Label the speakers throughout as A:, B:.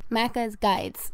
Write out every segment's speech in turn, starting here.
A: Maka's guides.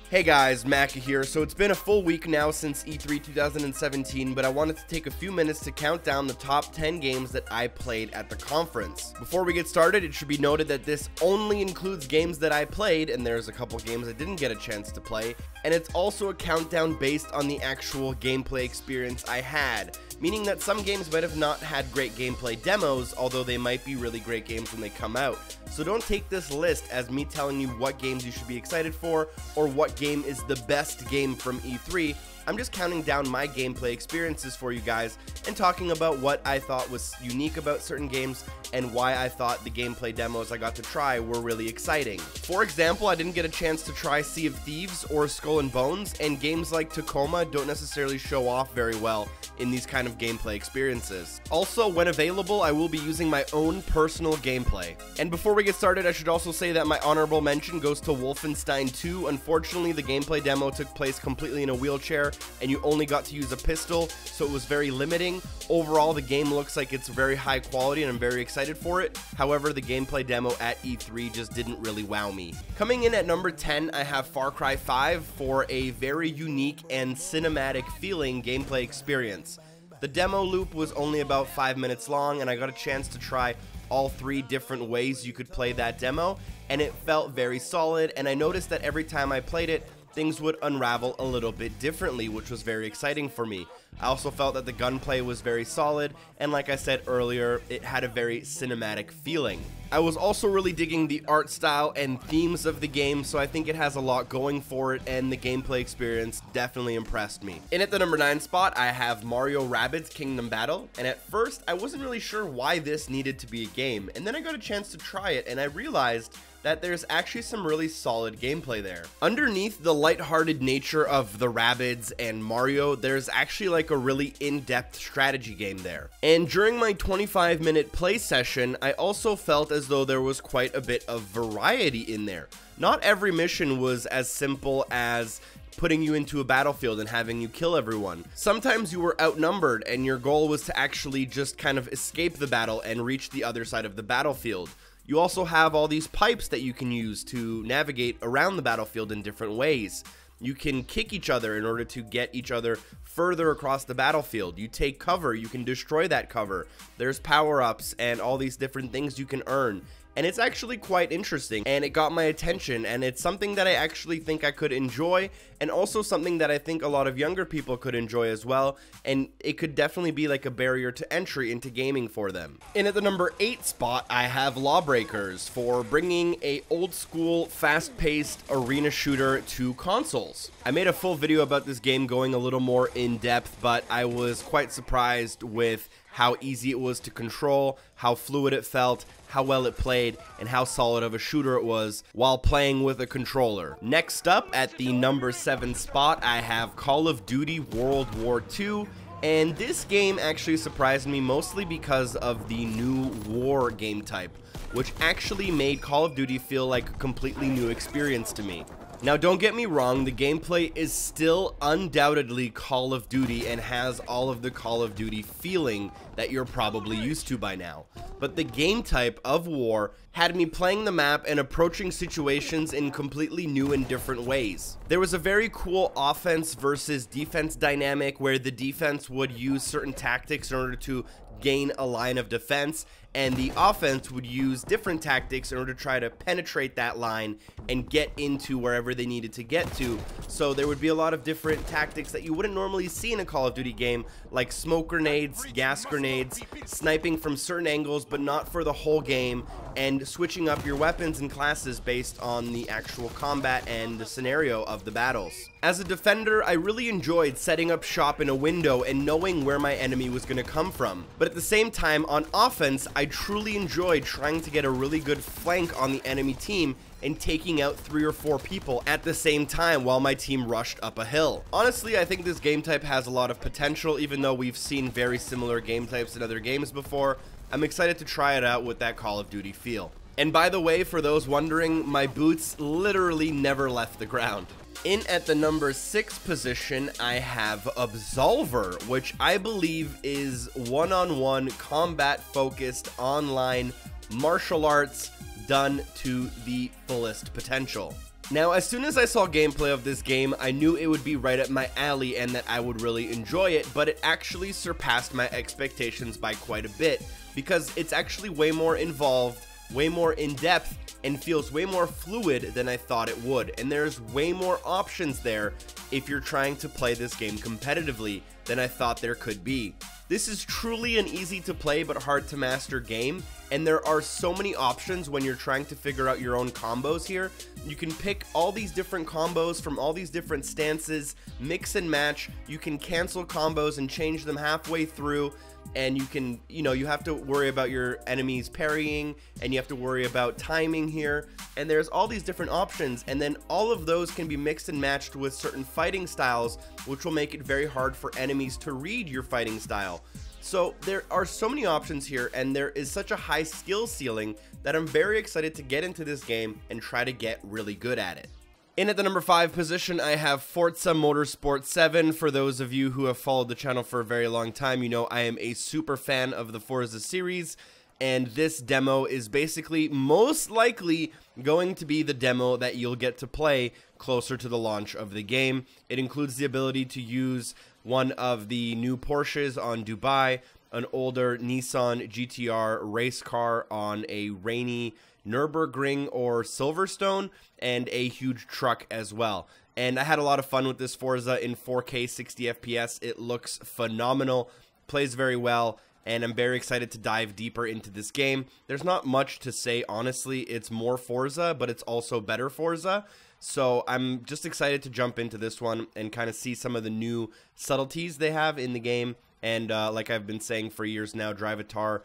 B: Hey guys, Maka here. So it's been a full week now since E3 2017, but I wanted to take a few minutes to count down the top 10 games that I played at the conference. Before we get started, it should be noted that this only includes games that I played, and there's a couple games I didn't get a chance to play, and it's also a countdown based on the actual gameplay experience I had, meaning that some games might have not had great gameplay demos, although they might be really great games when they come out. So don't take this list as me telling you what games you should be excited for, or what game is the best game from E3. I'm just counting down my gameplay experiences for you guys and talking about what I thought was unique about certain games and why I thought the gameplay demos I got to try were really exciting. For example, I didn't get a chance to try Sea of Thieves or Skull and Bones, and games like Tacoma don't necessarily show off very well in these kind of gameplay experiences. Also, when available, I will be using my own personal gameplay. And before we get started, I should also say that my honorable mention goes to Wolfenstein 2. Unfortunately, the gameplay demo took place completely in a wheelchair, and you only got to use a pistol, so it was very limiting. Overall, the game looks like it's very high quality, and I'm very excited for it. However, the gameplay demo at E3 just didn't really wow me. Coming in at number 10, I have Far Cry 5 for a very unique and cinematic feeling gameplay experience. The demo loop was only about 5 minutes long, and I got a chance to try all 3 different ways you could play that demo, and it felt very solid, and I noticed that every time I played it, things would unravel a little bit differently, which was very exciting for me. I also felt that the gunplay was very solid, and like I said earlier, it had a very cinematic feeling. I was also really digging the art style and themes of the game, so I think it has a lot going for it, and the gameplay experience definitely impressed me. In at the number 9 spot, I have Mario Rabbids Kingdom Battle, and at first, I wasn't really sure why this needed to be a game, and then I got a chance to try it, and I realized that there's actually some really solid gameplay there. Underneath the lighthearted nature of the Rabbids and Mario, there's actually like a really in-depth strategy game there. And during my 25-minute play session, I also felt as though there was quite a bit of variety in there. Not every mission was as simple as putting you into a battlefield and having you kill everyone. Sometimes you were outnumbered and your goal was to actually just kind of escape the battle and reach the other side of the battlefield. You also have all these pipes that you can use to navigate around the battlefield in different ways. You can kick each other in order to get each other further across the battlefield. You take cover, you can destroy that cover. There's power-ups and all these different things you can earn. And it's actually quite interesting, and it got my attention, and it's something that I actually think I could enjoy, and also something that I think a lot of younger people could enjoy as well, and it could definitely be like a barrier to entry into gaming for them. And at the number 8 spot, I have LawBreakers for bringing a old school, fast-paced arena shooter to consoles. I made a full video about this game going a little more in depth, but I was quite surprised with how easy it was to control, how fluid it felt, how well it played, and how solid of a shooter it was while playing with a controller. Next up, at the number 7 spot, I have Call of Duty World War II, and this game actually surprised me mostly because of the new war game type, which actually made Call of Duty feel like a completely new experience to me. Now, don't get me wrong, the gameplay is still undoubtedly Call of Duty and has all of the Call of Duty feeling that you're probably used to by now. But the game type of war had me playing the map and approaching situations in completely new and different ways. There was a very cool offense versus defense dynamic where the defense would use certain tactics in order to gain a line of defense, and the offense would use different tactics in order to try to penetrate that line and get into wherever they needed to get to. So there would be a lot of different tactics that you wouldn't normally see in a Call of Duty game, like smoke grenades, gas grenades, sniping from certain angles but not for the whole game, and switching up your weapons and classes based on the actual combat and the scenario of the battles. As a defender, I really enjoyed setting up shop in a window and knowing where my enemy was going to come from. But at the same time, on offense, I truly enjoyed trying to get a really good flank on the enemy team and taking out 3 or 4 people at the same time while my team rushed up a hill. Honestly, I think this game type has a lot of potential, even though we've seen very similar game types in other games before. I'm excited to try it out with that Call of Duty feel. And by the way, for those wondering, my boots literally never left the ground. In at the number 6 position, I have Absolver, which I believe is one-on-one combat-focused online martial arts done to the fullest potential. Now, as soon as I saw gameplay of this game, I knew it would be right up my alley and that I would really enjoy it, but it actually surpassed my expectations by quite a bit, because it's actually way more involved, way more in-depth, and feels way more fluid than I thought it would. And there's way more options there if you're trying to play this game competitively than I thought there could be. This is truly an easy to play but hard to master game, and there are so many options when you're trying to figure out your own combos here. You can pick all these different combos from all these different stances, mix and match. You can cancel combos and change them halfway through, and you can, you have to worry about your enemies parrying, and you have to worry about timing here, and there's all these different options, and then all of those can be mixed and matched with certain fighting styles, which will make it very hard for enemies to read your fighting style. So there are so many options here, and there is such a high skill ceiling that I'm very excited to get into this game and try to get really good at it. In at the number 5 position, I have Forza Motorsport 7. For those of you who have followed the channel for a very long time, you know I am a super fan of the Forza series, and this demo is basically most likely going to be the demo that you'll get to play closer to the launch of the game. It includes the ability to use one of the new Porsches on Dubai, an older Nissan GTR race car on a rainy Nürburgring or Silverstone, and a huge truck as well. And I had a lot of fun with this Forza in 4K 60 FPS. It looks phenomenal, plays very well, and I'm very excited to dive deeper into this game. There's not much to say, honestly. It's more Forza, but it's also better Forza. So I'm just excited to jump into this one and kind of see some of the new subtleties they have in the game. And like I've been saying for years now, Drivatar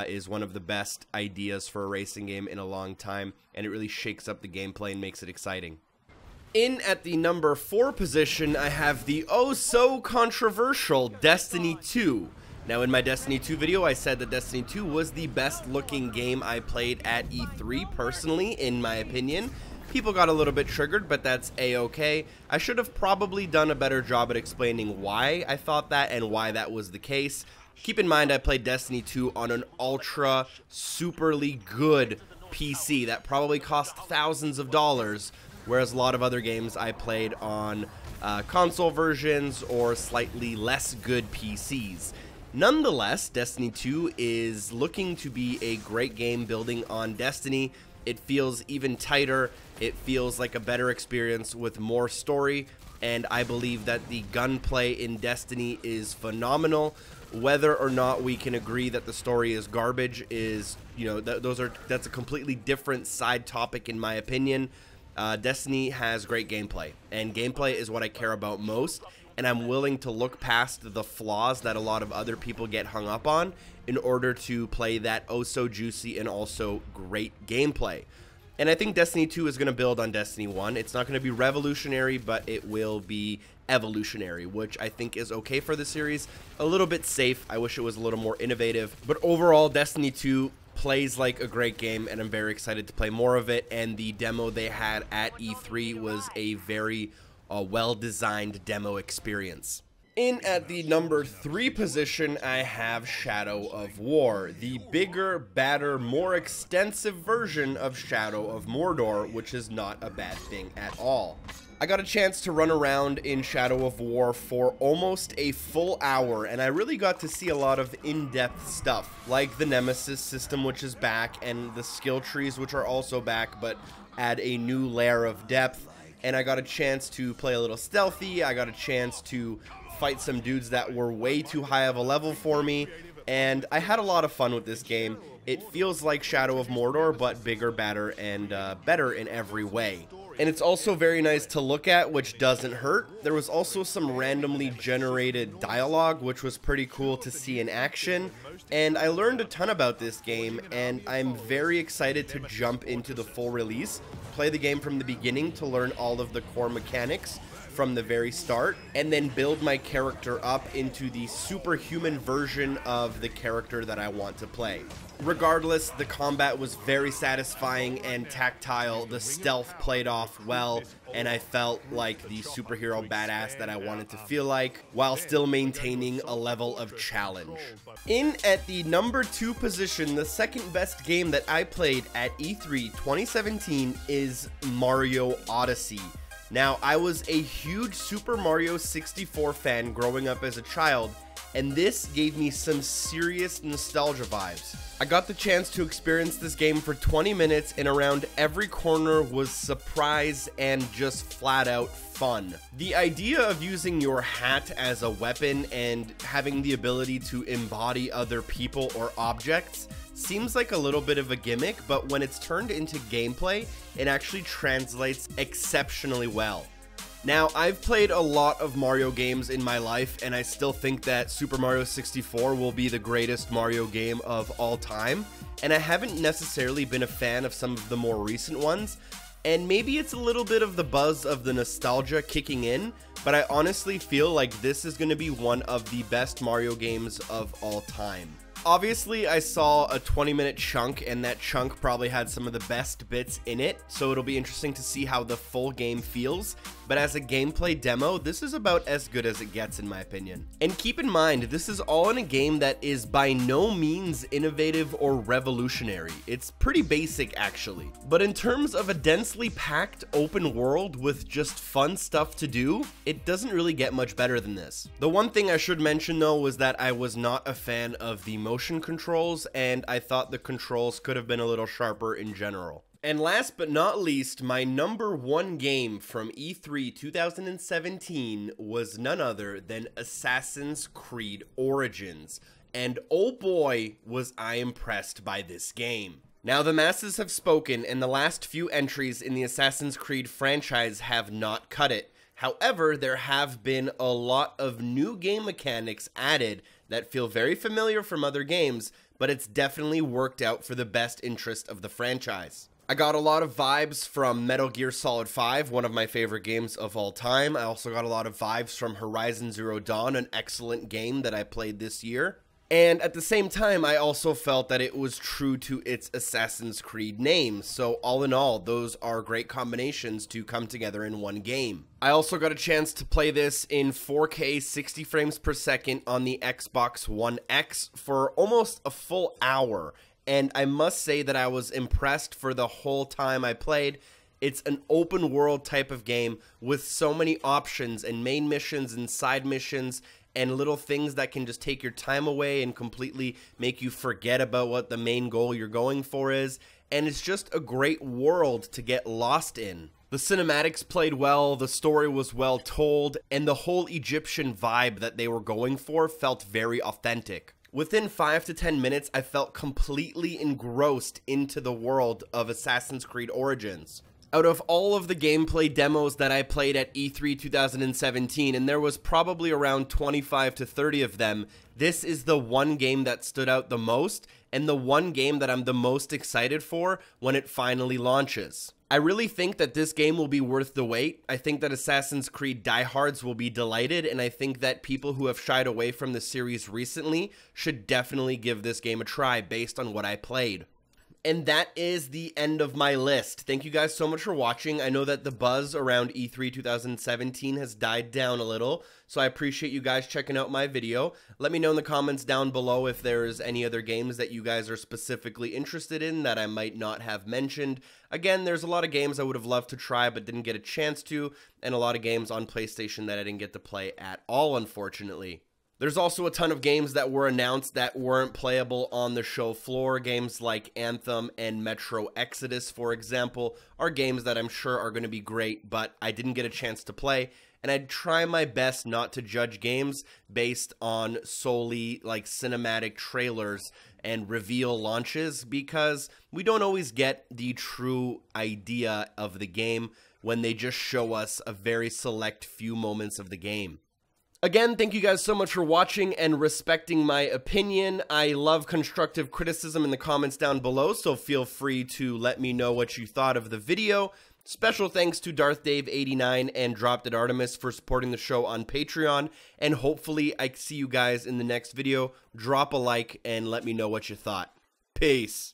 B: is one of the best ideas for a racing game in a long time, and it really shakes up the gameplay and makes it exciting. In at the number 4 position, I have the oh-so-controversial Destiny 2. Now, in my Destiny 2 video, I said that Destiny 2 was the best-looking game I played at E3, personally, in my opinion. People got a little bit triggered, but that's a-okay. I should have probably done a better job at explaining why I thought that and why that was the case. Keep in mind, I played Destiny 2 on an ultra, superly good PC that probably cost thousands of dollars, whereas a lot of other games I played on console versions or slightly less good PCs. Nonetheless, Destiny 2 is looking to be a great game building on Destiny. It feels even tighter, it feels like a better experience with more story, and I believe that the gunplay in Destiny is phenomenal. Whether or not we can agree that the story is garbage is, that's a completely different side topic in my opinion. Destiny has great gameplay, and gameplay is what I care about most, and I'm willing to look past the flaws that a lot of other people get hung up on in order to play that oh so juicy and also great gameplay. And I think Destiny 2 is going to build on Destiny 1. It's not going to be revolutionary, but it will be evolutionary, which I think is okay for the series. A little bit safe. I wish it was a little more innovative. But overall, Destiny 2 plays like a great game, and I'm very excited to play more of it. And the demo they had at E3 was a very well-designed demo experience. In at the number 3 position, I have Shadow of War, the bigger, badder, more extensive version of Shadow of Mordor, which is not a bad thing at all. I got a chance to run around in Shadow of War for almost a full hour, and I really got to see a lot of in-depth stuff, like the Nemesis system, which is back, and the skill trees, which are also back, but add a new layer of depth. And I got a chance to play a little stealthy. I got a chance to fight some dudes that were way too high of a level for me, and I had a lot of fun with this game. It feels like Shadow of Mordor, but bigger, badder, and better in every way. And it's also very nice to look at, which doesn't hurt. There was also some randomly generated dialogue, which was pretty cool to see in action. And I learned a ton about this game, and I'm very excited to jump into the full release, play the game from the beginning to learn all of the core mechanics, from the very start, and then build my character up into the superhuman version of the character that I want to play. Regardless, the combat was very satisfying and tactile, the stealth played off well, and I felt like the superhero badass that I wanted to feel like, while still maintaining a level of challenge. In at the number 2 position, the second best game that I played at E3 2017 is Mario Odyssey. Now, I was a huge Super Mario 64 fan growing up as a child, and this gave me some serious nostalgia vibes. I got the chance to experience this game for 20 minutes, and around every corner was surprise and just flat out fun. The idea of using your hat as a weapon and having the ability to embody other people or objects seems like a little bit of a gimmick, but when it's turned into gameplay, it actually translates exceptionally well. Now, I've played a lot of Mario games in my life, and I still think that Super Mario 64 will be the greatest Mario game of all time, and I haven't necessarily been a fan of some of the more recent ones, and maybe it's a little bit of the buzz of the nostalgia kicking in, but I honestly feel like this is going to be one of the best Mario games of all time. Obviously, I saw a 20-minute chunk, and that chunk probably had some of the best bits in it, so it'll be interesting to see how the full game feels, but as a gameplay demo, this is about as good as it gets in my opinion. And keep in mind, this is all in a game that is by no means innovative or revolutionary. It's pretty basic actually. But in terms of a densely packed open world with just fun stuff to do, it doesn't really get much better than this. The one thing I should mention though was that I was not a fan of the motion controls, and I thought the controls could have been a little sharper in general. And last but not least, my number 1 game from E3 2017 was none other than Assassin's Creed Origins. And oh boy, was I impressed by this game. Now, the masses have spoken, and the last few entries in the Assassin's Creed franchise have not cut it. However, there have been a lot of new game mechanics added that feel very familiar from other games, but it's definitely worked out for the best interest of the franchise. I got a lot of vibes from Metal Gear Solid 5, one of my favorite games of all time. I also got a lot of vibes from Horizon Zero Dawn, an excellent game that I played this year. And at the same time, I also felt that it was true to its Assassin's Creed name. So all in all, those are great combinations to come together in one game. I also got a chance to play this in 4K 60 frames per second on the Xbox One X for almost a full hour. And I must say that I was impressed for the whole time I played. It's an open world type of game with so many options and main missions and side missions and little things that can just take your time away and completely make you forget about what the main goal you're going for is. And it's just a great world to get lost in. The cinematics played well, the story was well told, and the whole Egyptian vibe that they were going for felt very authentic. Within 5 to 10 minutes, I felt completely engrossed into the world of Assassin's Creed Origins. Out of all of the gameplay demos that I played at E3 2017, and there was probably around 25 to 30 of them, this is the one game that stood out the most, and the one game that I'm the most excited for when it finally launches. I really think that this game will be worth the wait. I think that Assassin's Creed diehards will be delighted, and I think that people who have shied away from the series recently should definitely give this game a try based on what I played. And that is the end of my list. Thank you guys so much for watching. I know that the buzz around E3 2017 has died down a little, so I appreciate you guys checking out my video. Let me know in the comments down below if there's any other games that you guys are specifically interested in that I might not have mentioned. Again, there's a lot of games I would have loved to try but didn't get a chance to, and a lot of games on PlayStation that I didn't get to play at all, unfortunately. There's also a ton of games that were announced that weren't playable on the show floor. Games like Anthem and Metro Exodus, for example, are games that I'm sure are going to be great, but I didn't get a chance to play. And I'd try my best not to judge games based on solely like cinematic trailers and reveal launches, because we don't always get the true idea of the game when they just show us a very select few moments of the game. Again, thank you guys so much for watching and respecting my opinion. I love constructive criticism in the comments down below, so feel free to let me know what you thought of the video. Special thanks to DarthDave89 and Dropped at Artemis for supporting the show on Patreon, and hopefully I see you guys in the next video. Drop a like and let me know what you thought. Peace.